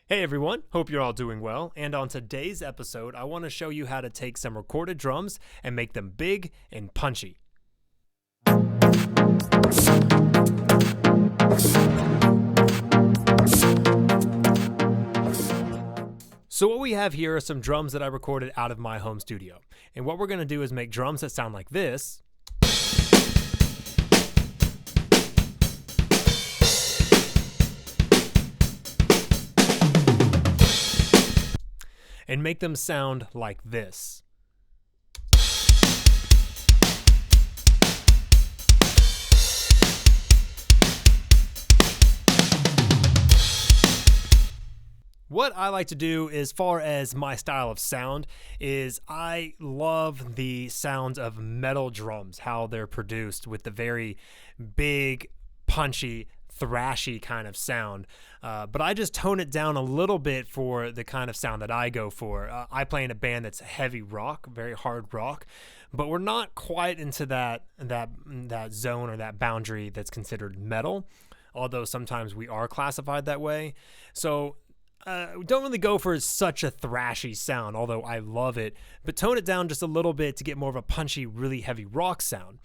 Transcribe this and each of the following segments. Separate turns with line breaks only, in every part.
Hey everyone, hope you're all doing well. And on today's episode, I want to show you how to take some recorded drums and make them big and punchy. So what we have here are some drums that I recorded out of my home studio. And what we're going to do is make drums that sound like this. And make them sound like this. What I like to do as far as my style of sound is I love the sounds of metal drums, how they're produced with the very big, punchy, thrashy kind of sound. But I just tone it down a little bit for the kind of sound that I go for. I play in a band that's heavy rock, very hard rock, but we're not quite into that zone or that boundary that's considered metal, although sometimes we are classified that way. So don't really go for such a thrashy sound, although I love it, but tone it down just a little bit to get more of a punchy, really heavy rock sound.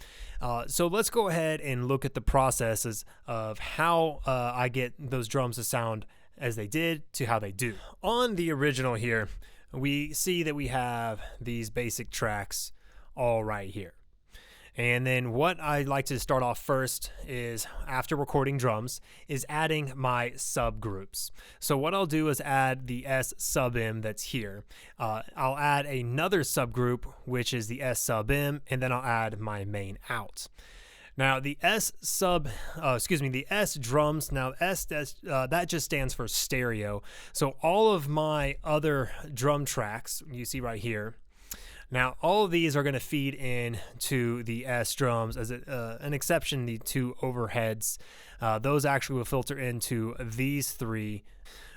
So let's go ahead and look at the processes of how I get those drums to sound as they did to how they do. On the original here, we see that we have these basic tracks all right here. And then what I like to start off first is, after recording drums, is adding my subgroups. So what I'll do is add the S sub M that's here. I'll add another subgroup, which is the S sub M, and then I'll add my main out. Now the S drums, now that just stands for stereo. So all of my other drum tracks you see right here, now, all of these are going to feed in to the S drums. As an exception, the two overheads, those actually will filter into these three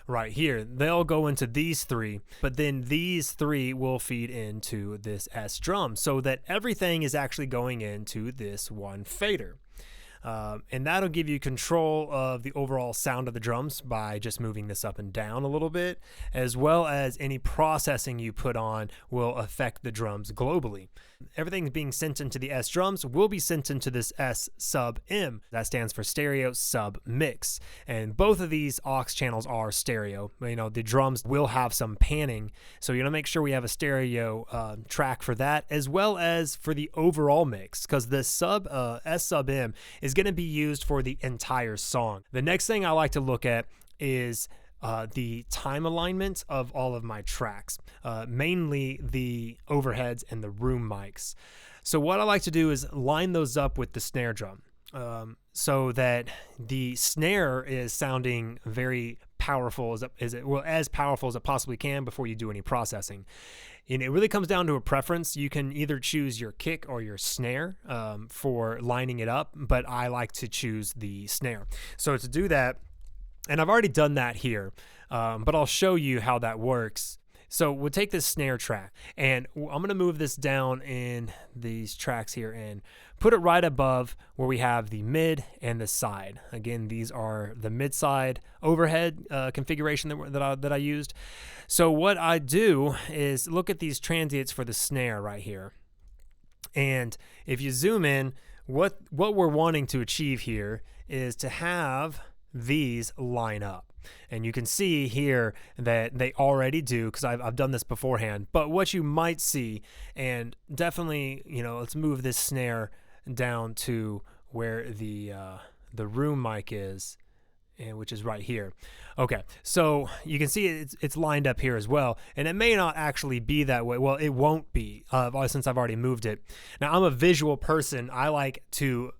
right here. They'll go into these three, but then these three will feed into this S drum, so that everything is actually going into this one fader. And that'll give you control of the overall sound of the drums by just moving this up and down a little bit, as well as any processing you put on will affect the drums globally. Everything being sent into the S drums will be sent into this S sub M. That stands for stereo sub mix. And both of these aux channels are stereo. You know, the drums will have some panning, so you want to make sure we have a stereo track for that, as well as for the overall mix, because the S sub M is going to be used for the entire song. The next thing I like to look at is the time alignment of all of my tracks, mainly the overheads and the room mics. So what I like to do is line those up with the snare drum, so that the snare is sounding very powerful, as powerful as it possibly can before you do any processing. And it really comes down to a preference. You can either choose your kick or your snare for lining it up, but I like to choose the snare. So to do that, and I've already done that here, but I'll show you how that works. So we'll take this snare track, and I'm going to move this down in these tracks here and put it right above where we have the mid and the side. Again, these are the mid side overhead configuration that I used. So what I do is look at these transients for the snare right here. And if you zoom in, what we're wanting to achieve here is to have these line up. And you can see here that they already do, because I've done this beforehand. But what you might see, and definitely, let's move this snare down to where the room mic is, and which is right here. Okay, so you can see it's lined up here as well, and it may not actually be that way. Well, it won't be since I've already moved it. Now, I'm a visual person. I like to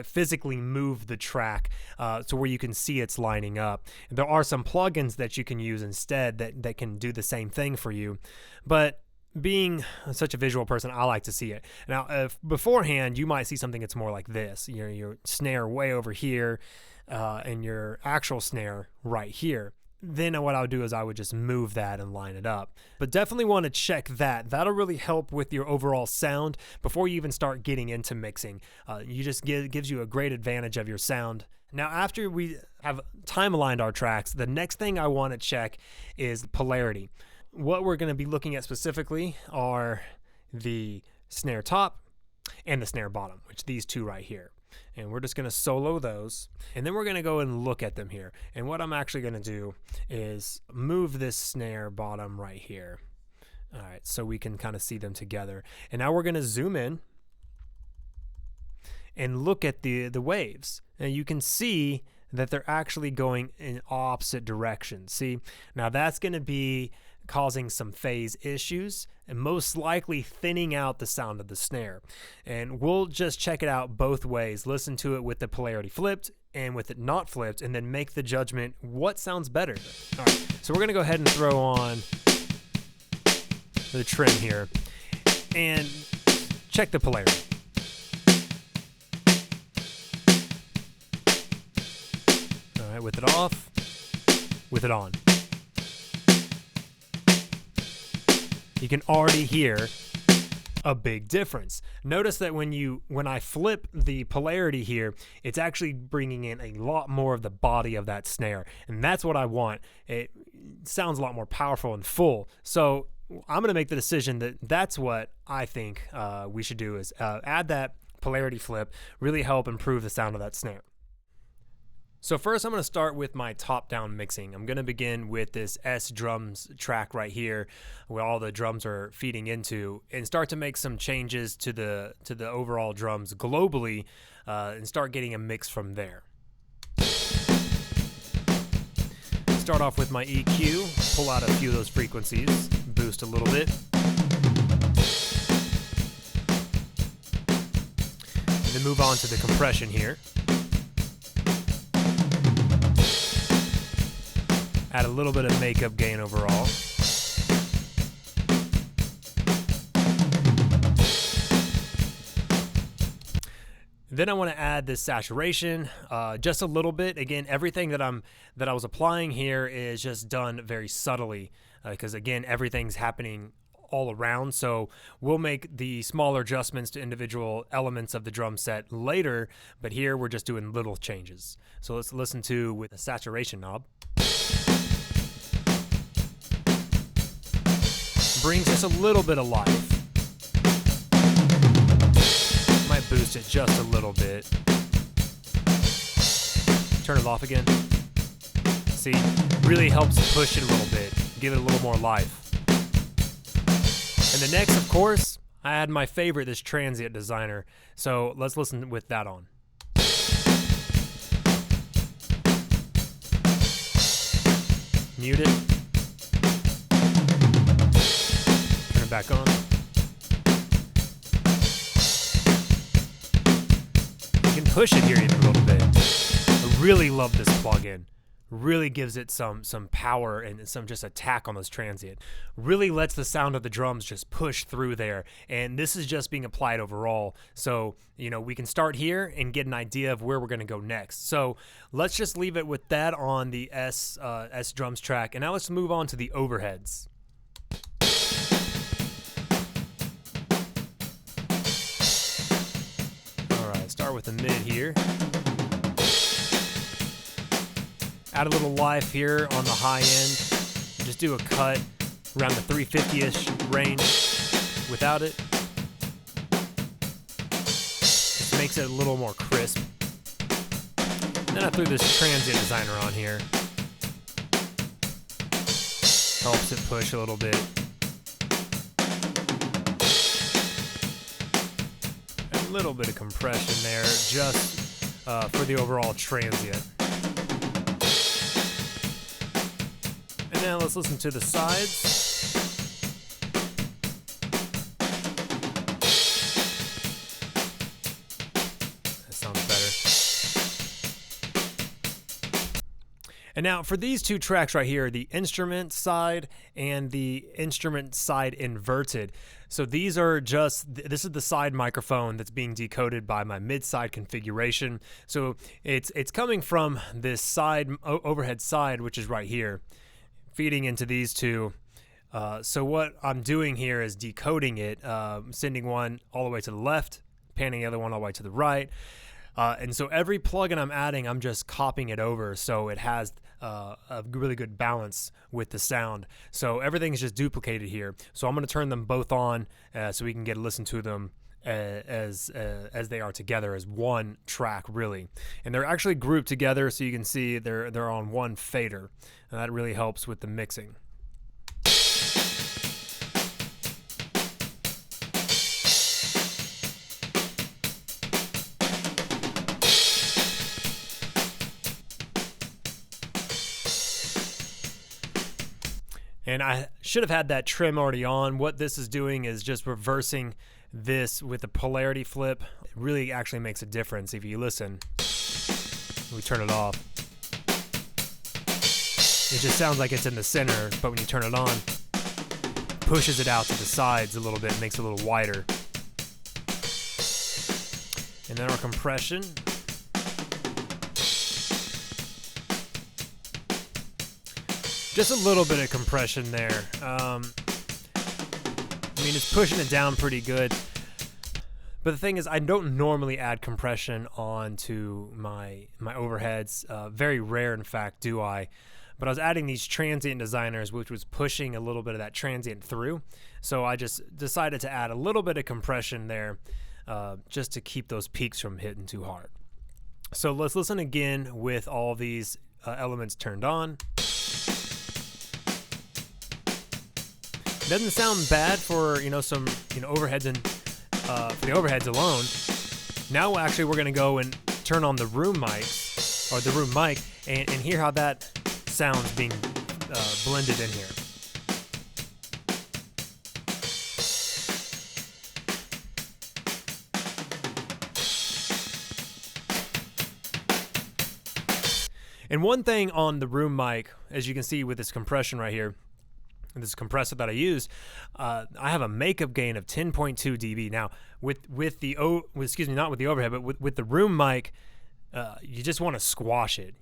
physically move the track to where you can see it's lining up. There are some plugins that you can use instead that can do the same thing for you, but being such a visual person, I like to see it. Now, if beforehand, you might see something that's more like this, your snare way over here, and your actual snare right here. Then what I would do is I would just move that and line it up. But definitely want to check that. That'll really help with your overall sound before you even start getting into mixing. You just gives you a great advantage of your sound Now, after we have time aligned our tracks, the next thing I want to check is polarity. What we're going to be looking at specifically are the snare top and the snare bottom, which these two right here. And we're just going to solo those, and then we're going to go and look at them here. And what I'm actually going to do is move this snare bottom right here. All right, so we can kind of see them together. And now we're going to zoom in and look at the waves. And you can see that they're actually going in opposite directions. See, now that's going to be causing some phase issues and most likely thinning out the sound of the snare. And we'll just check it out both ways. Listen to it with the polarity flipped and with it not flipped, and then make the judgment what sounds better. All right, so we're going to go ahead and throw on the trim here and check the polarity. All right, with it off, with it on. You can already hear a big difference. Notice that when I flip the polarity here, it's actually bringing in a lot more of the body of that snare, and that's what I want. It sounds a lot more powerful and full. So I'm going to make the decision that that's what I think we should do is add that polarity flip, really help improve the sound of that snare. So first I'm going to start with my top-down mixing. I'm going to begin with this S drums track right here where all the drums are feeding into, and start to make some changes to the overall drums globally and start getting a mix from there. Start off with my EQ, pull out a few of those frequencies, boost a little bit. And then move on to the compression here. Add a little bit of makeup gain overall. Then I want to add this saturation, just a little bit. Again, everything that I was applying here is just done very subtly, because again, everything's happening all around. So we'll make the smaller adjustments to individual elements of the drum set later, but here we're just doing little changes. So let's listen to with the saturation knob. Brings just a little bit of life. Might boost it just a little bit. Turn it off again. See, really helps push it a little bit, give it a little more life. And the next, of course, I had my favorite, this transient designer. So let's listen with that on. Mute it. Back on. You can push it here even a little bit. I really love this plugin. Really gives it some power and some just attack on those transient. Really lets the sound of the drums just push through there. And this is just being applied overall. So, you know, we can start here and get an idea of where we're going to go next. So let's just leave it with that on the S drums track. And now let's move on to the overheads. Start with the mid here. Add a little life here on the high end. Just do a cut around the 350-ish range without it. Just makes it a little more crisp. And then I threw this transient designer on here. Helps it push a little bit. A little bit of compression there, just for the overall transient. And now let's listen to the sides. That sounds better. And now for these two tracks right here, the instrument side and the instrument side inverted. So these are just, this is the side microphone that's being decoded by my mid-side configuration. So it's coming from this side, overhead side, which is right here, feeding into these two. So what I'm doing here is decoding it, sending one all the way to the left, panning the other one all the way to the right. And so every plugin I'm adding, I'm just copying it over so it has a really good balance with the sound. So everything's just duplicated here. So I'm going to turn them both on so we can get a listen to them as they are together as one track, really. And they're actually grouped together, so you can see they're on one fader, and that really helps with the mixing. And I should have had that trim already on. What this is doing is just reversing this with the polarity flip. It really actually makes a difference. If you listen, we turn it off. It just sounds like it's in the center, but when you turn it on, it pushes it out to the sides a little bit, makes it a little wider. And then our compression. Just a little bit of compression there. I mean, it's pushing it down pretty good. But the thing is, I don't normally add compression onto my overheads. Very rare, in fact, do I. But I was adding these transient designers, which was pushing a little bit of that transient through. So I just decided to add a little bit of compression there just to keep those peaks from hitting too hard. So let's listen again with all these elements turned on. Doesn't sound bad for some overheads and for the overheads alone. Now actually we're gonna go and turn on the room mics or the room mic and hear how that sounds being blended in here. And one thing on the room mic, as you can see with this compression right here, this compressor that I use, I have a makeup gain of 10.2 dB. Now, with the not with the overhead, but with the room mic, you just want to squash it.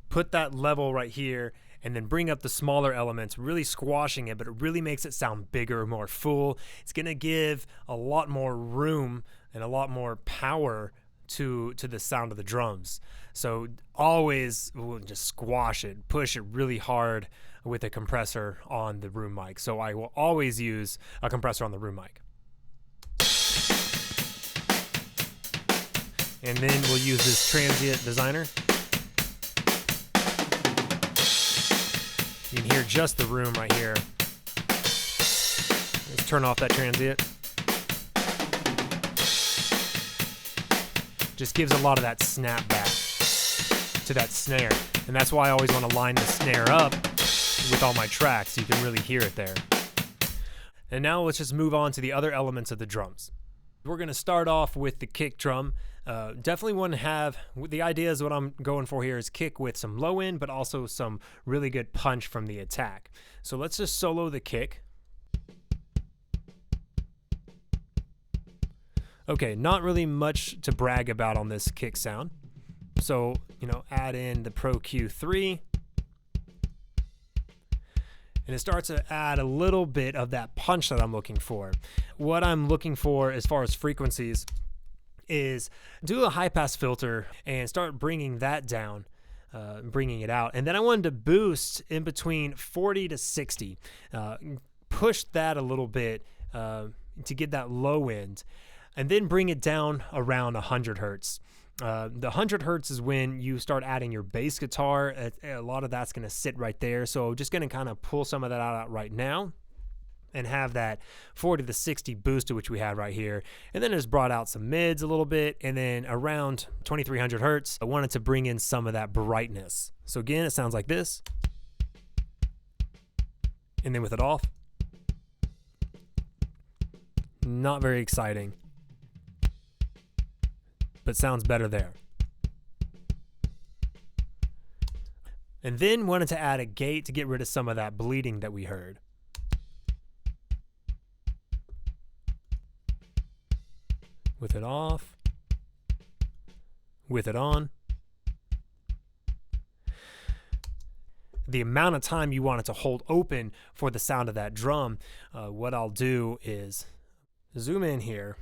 Put that level right here, and then bring up the smaller elements, really squashing it. But it really makes it sound bigger, more full. It's gonna give a lot more room and a lot more power to the sound of the drums. So always just squash it, push it really hard with a compressor on the room mic. So I will always use a compressor on the room mic. And then we'll use this transient designer. You can hear just the room right here. Let's turn off that transient. Just gives a lot of that snap back to that snare. And that's why I always want to line the snare up with all my tracks so you can really hear it there. And now let's just move on to the other elements of the drums. We're going to start off with the kick drum. Definitely want to have, the idea is what I'm going for here is kick with some low end, but also some really good punch from the attack. So let's just solo the kick. Okay, not really much to brag about on this kick sound. So, add in the Pro Q3. And it starts to add a little bit of that punch that I'm looking for. What I'm looking for as far as frequencies is do a high pass filter and start bringing that down, bringing it out. And then I wanted to boost in between 40 to 60, push that a little bit to get that low end, and then bring it down around 100 hertz. The 100 hertz is when you start adding your bass guitar. A lot of that's going to sit right there. So just going to kind of pull some of that out right now and have that 40 to 60 boost, which we had right here. And then just brought out some mids a little bit. And then around 2300 hertz, I wanted to bring in some of that brightness. So again, it sounds like this. And then with it off, not very exciting, but sounds better there. And then wanted to add a gate to get rid of some of that bleeding that we heard. With it off, with it on. The amount of time you want it to hold open for the sound of that drum, what I'll do is zoom in here.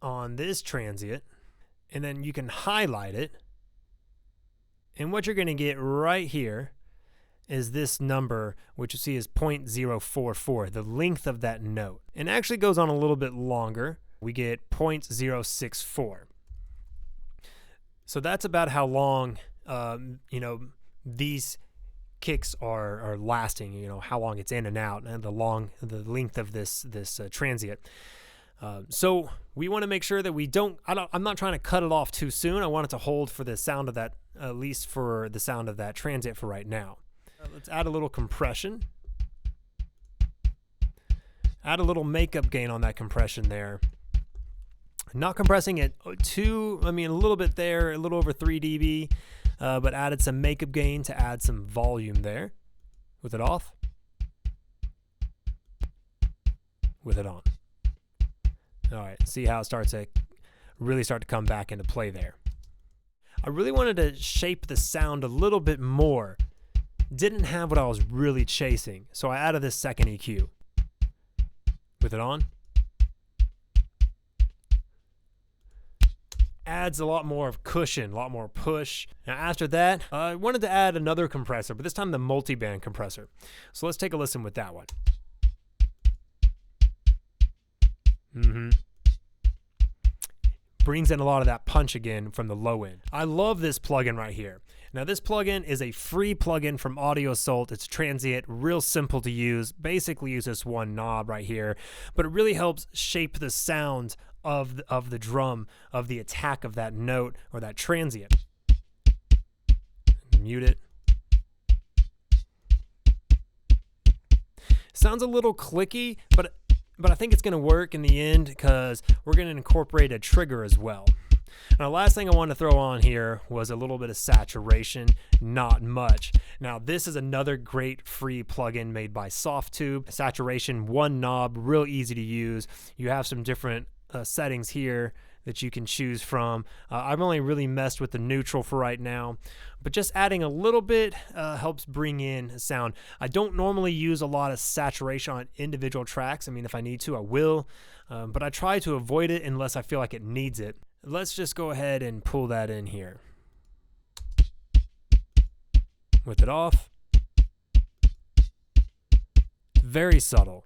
on this transient, and then you can highlight it. And what you're going to get right here is this number, which you see is 0.044, the length of that note. And it actually goes on a little bit longer. We get 0.064. So that's about how long, these kicks are lasting, how long it's in and out, and the length of this transient. So we want to make sure that I'm not trying to cut it off too soon. I want it to hold for the sound of that, at least for the sound of that transient for right now. Let's add a little compression. Add a little makeup gain on that compression there. Not compressing it a little bit there, a little over 3 dB, but added some makeup gain to add some volume there. With it off. With it on. All right, see how it really start to come back into play there. I really wanted to shape the sound a little bit more. Didn't have what I was really chasing, so I added this second EQ. With it on. Adds a lot more of cushion, a lot more push. Now after that, I wanted to add another compressor, but this time the multi-band compressor. So let's take a listen with that one. Brings in a lot of that punch again from the low end. I love this plugin right here. Now this plugin is a free plugin from Audio Assault. It's transient, real simple to use. Basically use this one knob right here, but it really helps shape the sound of the drum, of the attack of that note or that transient. Mute it. Sounds a little clicky, but I think it's going to work in the end because we're going to incorporate a trigger as well. Now, last thing I wanted to throw on here was a little bit of saturation, not much. Now, this is another great free plugin made by SoftTube. Saturation, one knob, real easy to use. You have some different settings here that you can choose from. I've only really messed with the neutral for right now, but just adding a little bit helps bring in sound. I don't normally use a lot of saturation on individual tracks. I mean, if I need to, I will, but I try to avoid it unless I feel like it needs it. Let's just go ahead and pull that in here. With it off. Very subtle.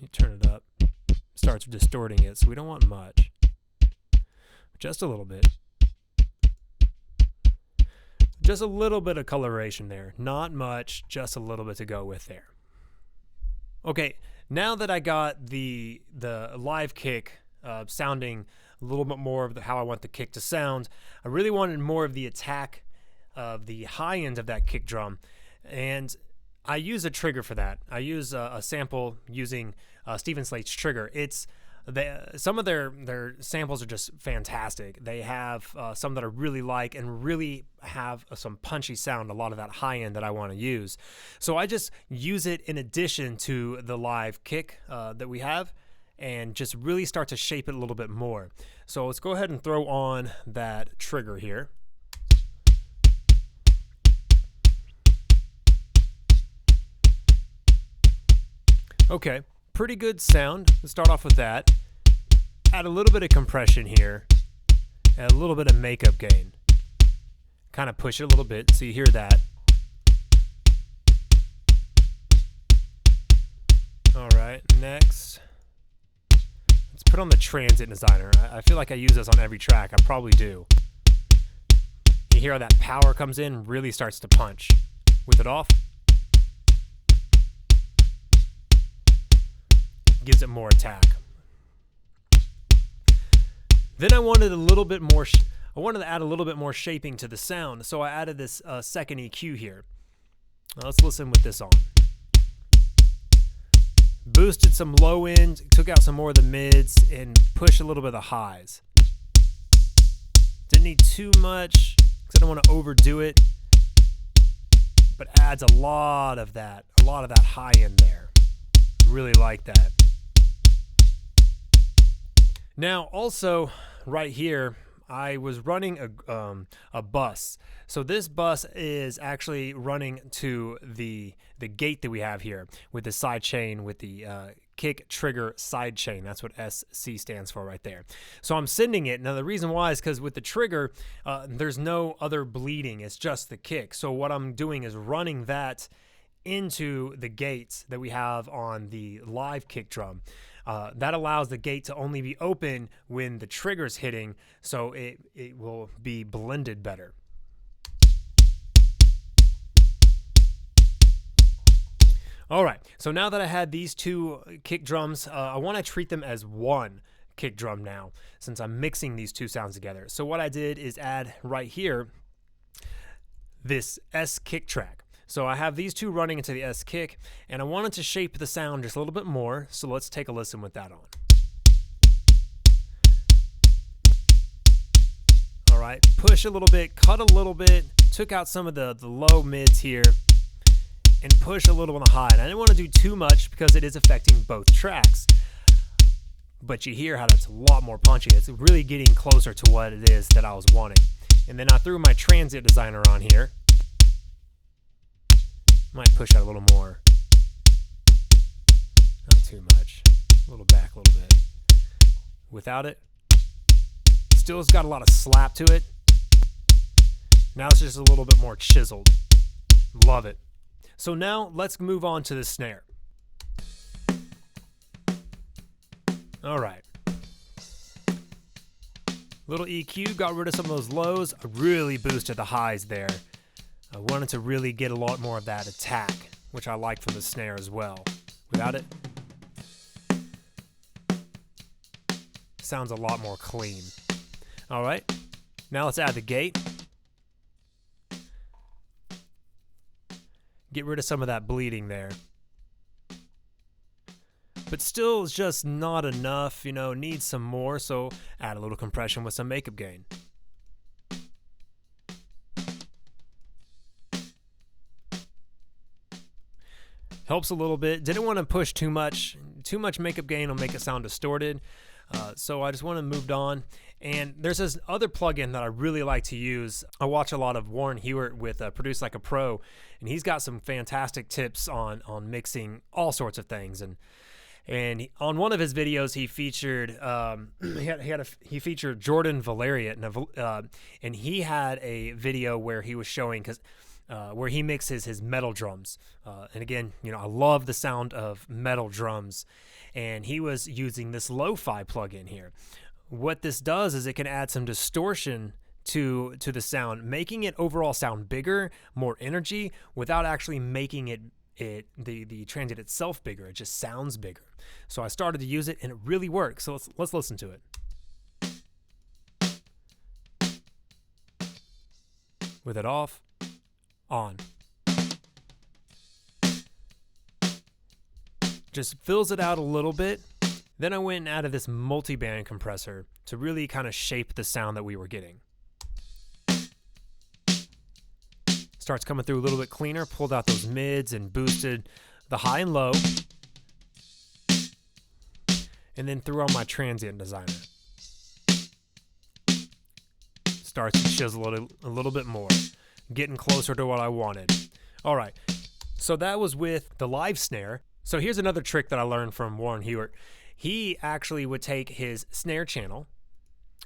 You turn it up, starts distorting it, so we don't want much. Just a little bit. Just a little bit of coloration there. Not much, just a little bit to go with there. Okay, now that I got the live kick sounding a little bit more of how I want the kick to sound, I really wanted more of the attack of the high end of that kick drum, and I use a trigger for that. I use a sample using Stephen Slate's trigger. Some of their samples are just fantastic. They have some that I really like and really have some punchy sound, a lot of that high end that I want to use. So I just use it in addition to the live kick that we have and just really start to shape it a little bit more. So let's go ahead and throw on that trigger here. Okay, pretty good sound. Let's start off with that. Add a little bit of compression here, and a little bit of makeup gain. Kind of push it a little bit so you hear that. All right, next, let's put on the Transit Designer. I feel like I use this on every track. I probably do. You hear how that power comes in, really starts to punch. With it off. Gives it more attack. Then I wanted a little bit more. I wanted to add a little bit more shaping to the sound, so I added this second EQ here. Now let's listen with this on. Boosted some low end, took out some more of the mids, and pushed a little bit of the highs. Didn't need too much because I don't want to overdo it, but adds a lot of that high end there. Really like that. Now, also, right here, I was running a bus. So this bus is actually running to the gate that we have here with the side chain with the kick trigger side chain. That's what SC stands for right there. So I'm sending it. Now the reason why is because with the trigger, there's no other bleeding. It's just the kick. So what I'm doing is running that into the gates that we have on the live kick drum. That allows the gate to only be open when the trigger's hitting, so it will be blended better. All right, so now that I had these two kick drums, I want to treat them as one kick drum now, since I'm mixing these two sounds together. So what I did is add right here this S kick track. So I have these two running into the S kick, and I wanted to shape the sound just a little bit more, so let's take a listen with that on. All right, push a little bit, cut a little bit, took out some of the low mids here, and push a little on the high. And I didn't want to do too much because it is affecting both tracks. But you hear how that's a lot more punchy. It's really getting closer to what it is that I was wanting. And then I threw my transient designer on here. Might push out a little more. Not too much. A little back a little bit. Without it, still has got a lot of slap to it. Now it's just a little bit more chiseled. Love it. So now let's move on to the snare. All right. Little EQ, got rid of some of those lows. I really boosted the highs there. I wanted to really get a lot more of that attack, which I like from the snare as well. Without it, sounds a lot more clean. All right, now let's add the gate. Get rid of some of that bleeding there. But still, it's just not enough, you know, needs some more, so add a little compression with some makeup gain. Helps a little bit. Didn't want to push too much. Too much makeup gain will make it sound distorted. So I just want to move on. And there's this other plugin that I really like to use. I watch a lot of Warren Hewart with Produce Like a Pro, and he's got some fantastic tips on mixing all sorts of things. And on one of his videos, he featured he featured Jordan Valeriat, and he had a video where he was showing where he mixes his metal drums. And again, you know, I love the sound of metal drums, and he was using this lo-fi plugin here. What this does is it can add some distortion to the sound, making it overall sound bigger, more energy, without actually making the transient itself bigger. It just sounds bigger. So I started to use it, and it really works. So let's listen to it. With it off, on. Just fills it out a little bit. Then I went and added this multi-band compressor to really kind of shape the sound that we were getting. Starts coming through a little bit cleaner, pulled out those mids and boosted the high and low. And then threw on my transient designer. Starts to chisel it a little bit more, getting closer to what I wanted. All right, so that was with the live snare. So here's another trick that I learned from Warren Hewart. He actually would take his snare channel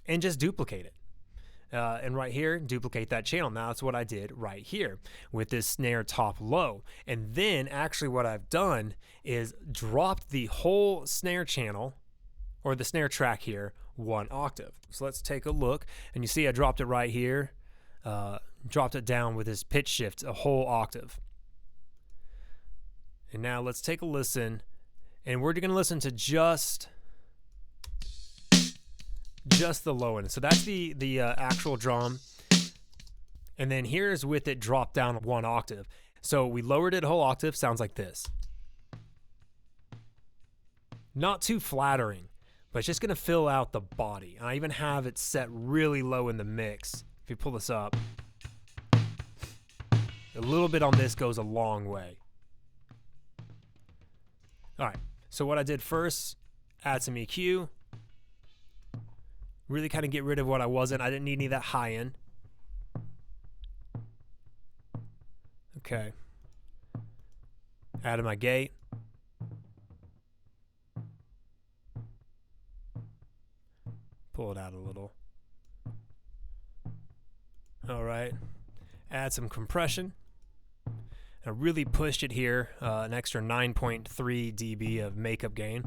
and just duplicate it. And right here, duplicate that channel. Now that's what I did right here with this snare top low. And then actually what I've done is dropped the whole snare channel, or the snare track here, 1 octave. So let's take a look. And you see I dropped it right here. Dropped it down with this pitch shift a whole octave. And now let's take a listen. And we're going to listen to just the low end. So that's the actual drum. And then here's with it dropped down 1 octave. So we lowered it a whole octave. Sounds like this. Not too flattering, but it's just going to fill out the body. And I even have it set really low in the mix. If you pull this up, a little bit on this goes a long way. All right. So what I did first, add some EQ. Really kind of get rid of what I wasn't. I didn't need any of that high end. Okay. Added my gate. Pull it out a little. All right. Add some compression. I really pushed it here, an extra 9.3 dB of makeup gain.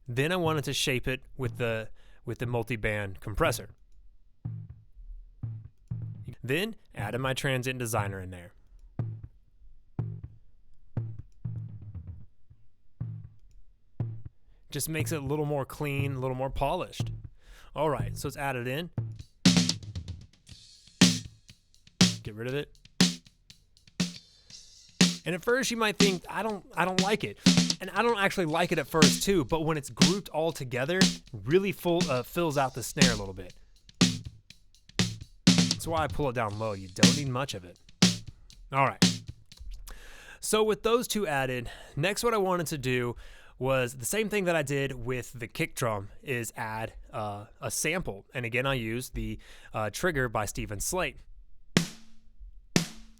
Then I wanted to shape it with the multi-band compressor. Then added my transient designer in there. Just makes it a little more clean, a little more polished. All right, so it's added in. Get rid of it. And at first you might think, I don't like it. And I don't actually like it at first too, but when it's grouped all together, really fills out the snare a little bit. That's why I pull it down low. You don't need much of it. All right. So with those two added, next what I wanted to do was the same thing that I did with the kick drum, is add a sample. And again, I used the Trigger by Stephen Slate.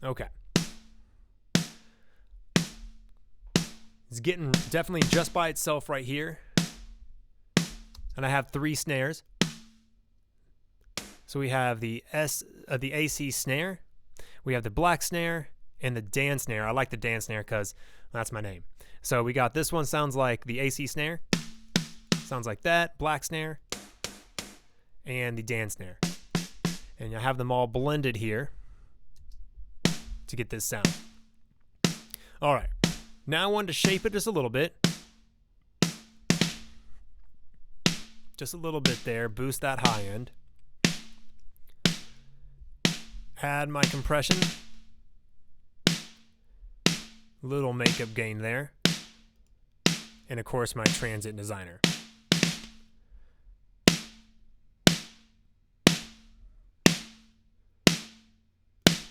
Okay. It's getting definitely just by itself right here. And I have 3 snares. So we have the AC snare, we have the black snare, and the Dan snare. I like the Dan snare because that's my name. So we got this one, sounds like the AC snare, sounds like that, black snare, and the Dan snare. And I have them all blended here to get this sound. All right. Now I wanted to shape it just a little bit. Just a little bit there. Boost that high end. Add my compression. Little makeup gain there. And of course my transient designer.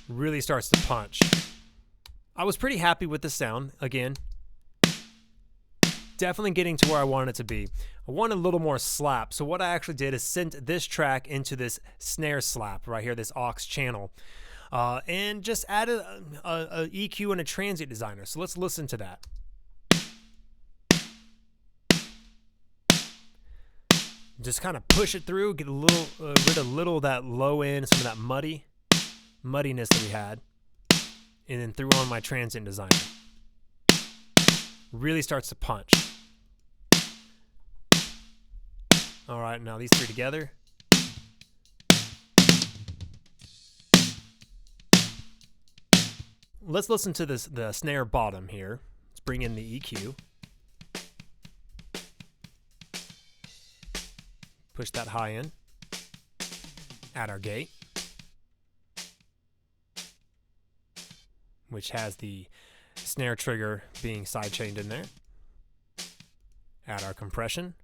Really starts to punch. I was pretty happy with the sound. Again, definitely getting to where I wanted it to be. I wanted a little more slap. So what I actually did is sent this track into this snare slap right here, this aux channel, and just added a EQ and a transient designer. So let's listen to that. Just kind of push it through, get a little rid of a little of that low end, some of that muddiness that we had. And then threw on my transient designer. Really starts to punch. All right, now these 3 together. Let's listen to the snare bottom here. Let's bring in the EQ. Push that high in. Add our gate, which has the snare trigger being sidechained in there. Add our compression.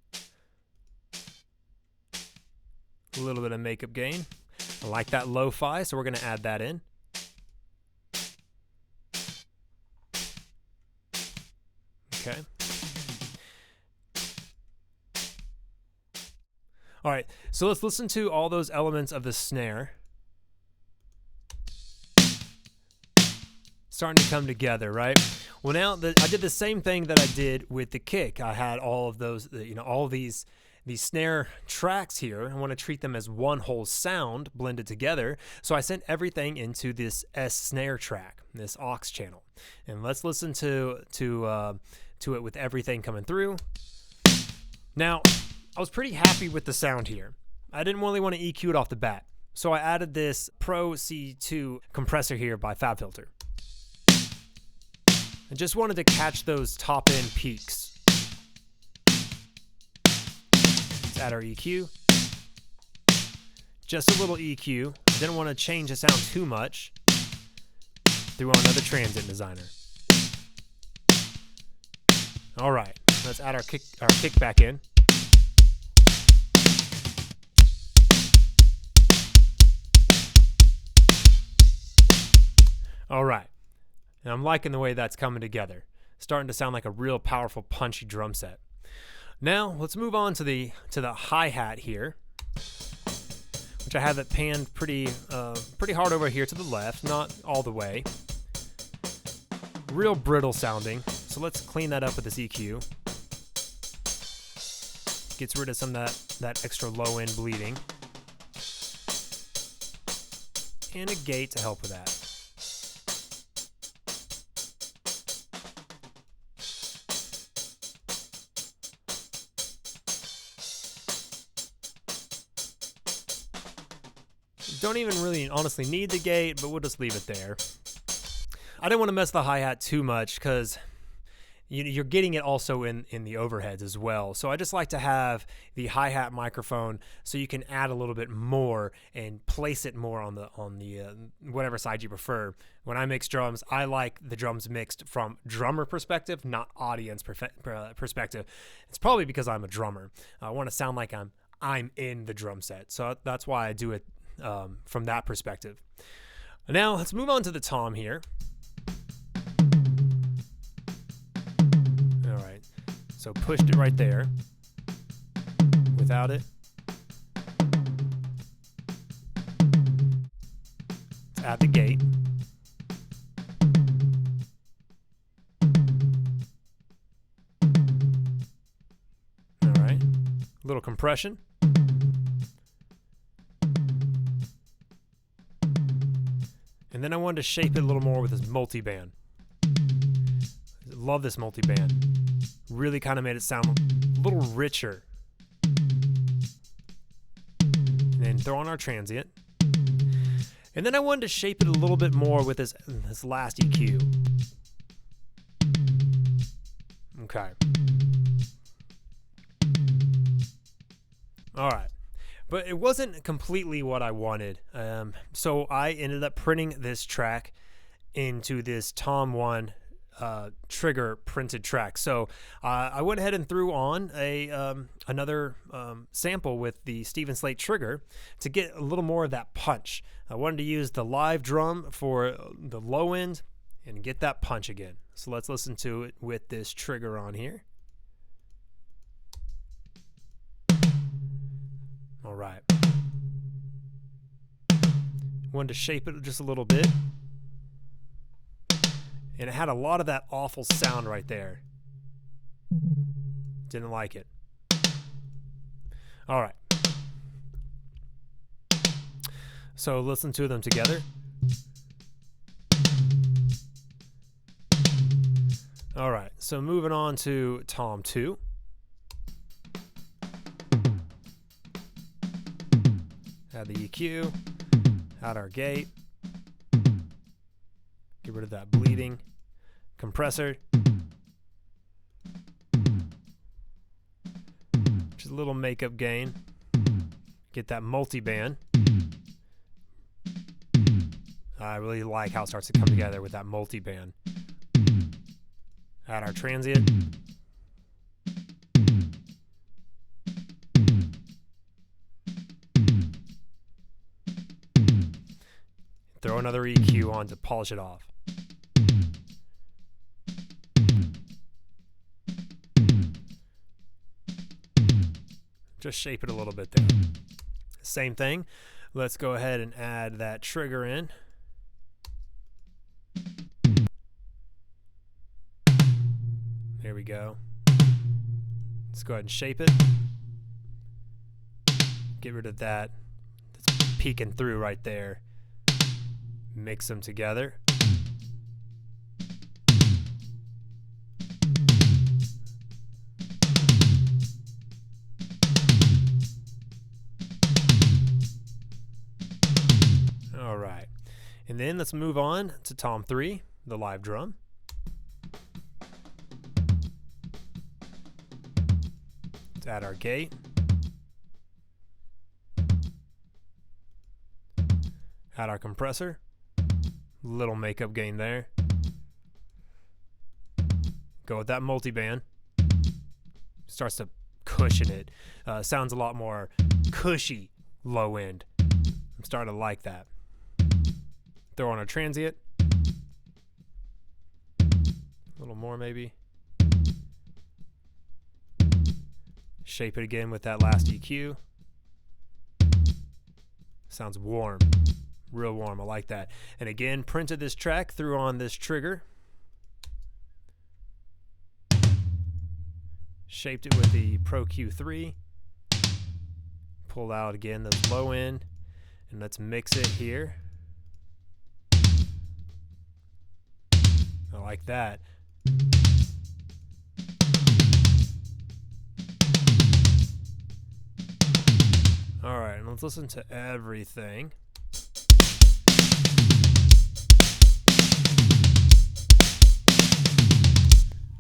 A little bit of makeup gain. I like that lo-fi, so we're going to add that in. Okay. All right, so let's listen to all those elements of the snare starting to come together, right? Well, now I did the same thing that I did with the kick. I had all of those, all of these snare tracks here. I want to treat them as one whole sound blended together. So I sent everything into this S snare track, this aux channel. And let's listen to it with everything coming through. Now, I was pretty happy with the sound here. I didn't really want to EQ it off the bat. So I added this Pro C2 compressor here by FabFilter. I just wanted to catch those top end peaks. Let's add our EQ. Just a little EQ. Didn't want to change the sound too much. Threw on another transient designer. All right, let's add our kick back in. All right. And I'm liking the way that's coming together. Starting to sound like a real powerful, punchy drum set. Now, let's move on to the hi-hat here, which I have it panned pretty hard over here to the left, not all the way. Real brittle sounding. So let's clean that up with this EQ. Gets rid of some of that extra low end bleeding. And a gate to help with that. Don't even really honestly need the gate, but we'll just leave it there. I didn't want to mess the hi-hat too much because you're getting it also in the overheads as well. So I just like to have the hi-hat microphone so you can add a little bit more and place it more on the whatever side you prefer. When I mix drums, I like the drums mixed from drummer perspective, not audience perspective. It's probably because I'm a drummer. I want to sound like I'm in the drum set. So that's why I do it from that perspective. Now let's move on to the tom here. All right, so pushed it right there. Without it, it's at the gate. All right, a little compression. And then I wanted to shape it a little more with this multi-band. Love this multi-band. Really kind of made it sound a little richer. And then throw on our transient. And then I wanted to shape it a little bit more with this last EQ. Okay. All right. But it wasn't completely what I wanted. So I ended up printing this track into this Tom 1 trigger printed track. So I went ahead and threw on another sample with the Steven Slate trigger to get a little more of that punch. I wanted to use the live drum for the low end and get that punch again. So let's listen to it with this trigger on here. All right. Wanted to shape it just a little bit. And it had a lot of that awful sound right there. Didn't like it. All right. So listen to them together. All right. So moving on to Tom 2. Add the EQ, add our gate, get rid of that bleeding, compressor, just a little makeup gain, get that multi-band. I really like how it starts to come together with that multi-band. Add our transient. Throw another EQ on to polish it off. Just shape it a little bit there. Same thing. Let's go ahead and add that trigger in. There we go. Let's go ahead and shape it. Get rid of that. That's peeking through right there. Mix them together. All right. And then let's move on to Tom 3, the live drum. Let's add our gate. Add our compressor. Little makeup gain there. Go with that multi-band. Starts to cushion it. Sounds a lot more cushy low end. I'm starting to like that. Throw on a transient. A little more maybe. Shape it again with that last EQ. Sounds warm. Real warm. I like that. And again, printed this track, threw on this trigger. Shaped it with the Pro Q3. pull out again those low end, and let's mix it here. I like that. All right, let's listen to everything.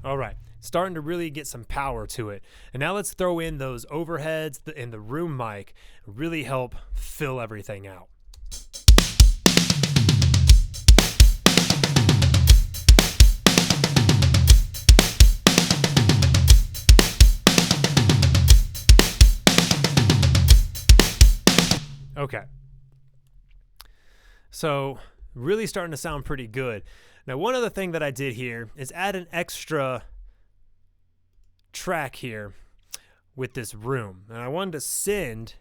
All right, starting to really get some power to it. And now let's throw in those overheads and the room mic, really help fill everything out. Okay. So really starting to sound pretty good. Now, one other thing that I did here is add an extra track here with this room. And I wanted to send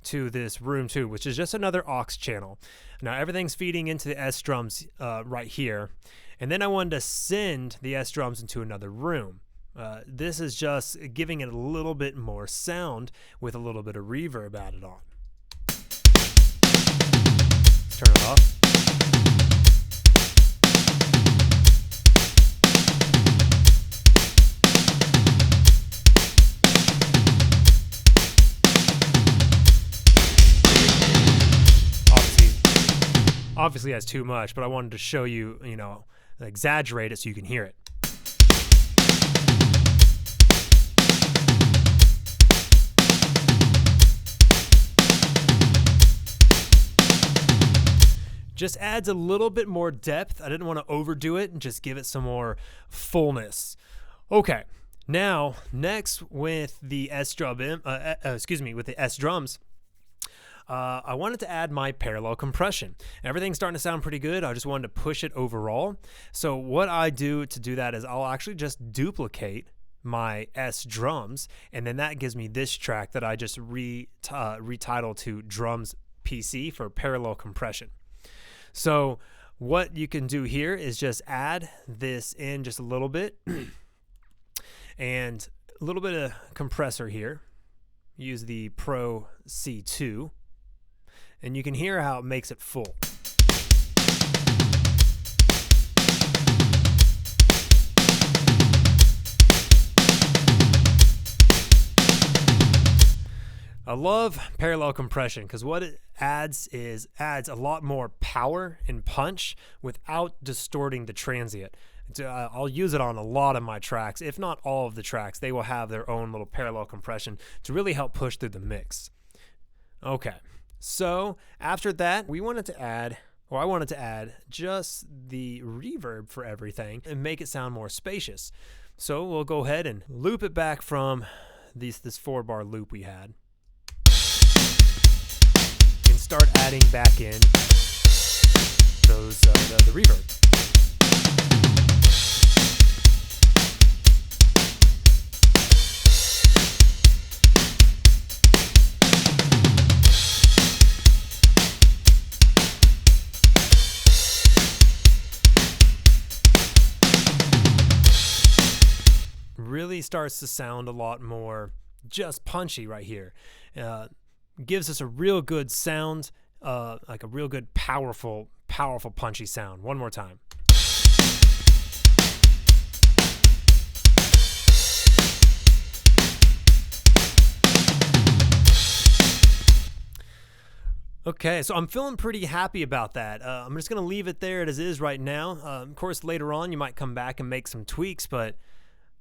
to this room too, which is just another aux channel. Now, everything's feeding into the S drums right here. And then I wanted to send the S drums into another room. This is just giving it a little bit more sound with a little bit of reverb added on. Turn it off. Obviously has too much, but I wanted to show you, exaggerate it so you can hear it. Just adds a little bit more depth. I didn't want to overdo it and just give it some more fullness. Okay, now next with the with the S drums, I wanted to add my parallel compression. Everything's starting to sound pretty good. I just wanted to push it overall. So what I do to do that is I'll actually just duplicate my S drums, and then that gives me this track that I just retitled to Drums PC for parallel compression. So what you can do here is just add this in just a little bit and a little bit of compressor here. Use the Pro C2, and you can hear how it makes it full. I love parallel compression because what it adds a lot more power and punch without distorting the transient. I'll use it on a lot of my tracks, if not all of the tracks. They will have their own little parallel compression to really help push through the mix. Okay, so after that, I wanted to add just the reverb for everything and make it sound more spacious. So we'll go ahead and loop it back from this 4-bar loop we had. Start adding back in those the reverb. Really starts to sound a lot more just punchy right here. Gives us a real good sound, like a real good powerful punchy sound. One more time. Okay, so I'm feeling pretty happy about that. I'm just going to leave it there as it is right now. Of course, later on you might come back and make some tweaks, but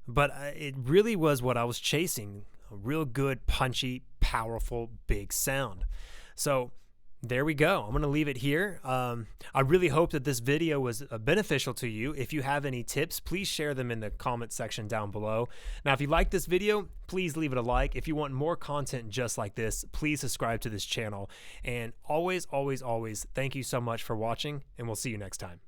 it really was what I was chasing. A real good, punchy, powerful, big sound. So there we go. I'm going to leave it here. I really hope that this video was beneficial to you. If you have any tips, please share them in the comment section down below. Now, if you like this video, please leave it a like. If you want more content just like this, please subscribe to this channel. And always, always, always, thank you so much for watching, and we'll see you next time.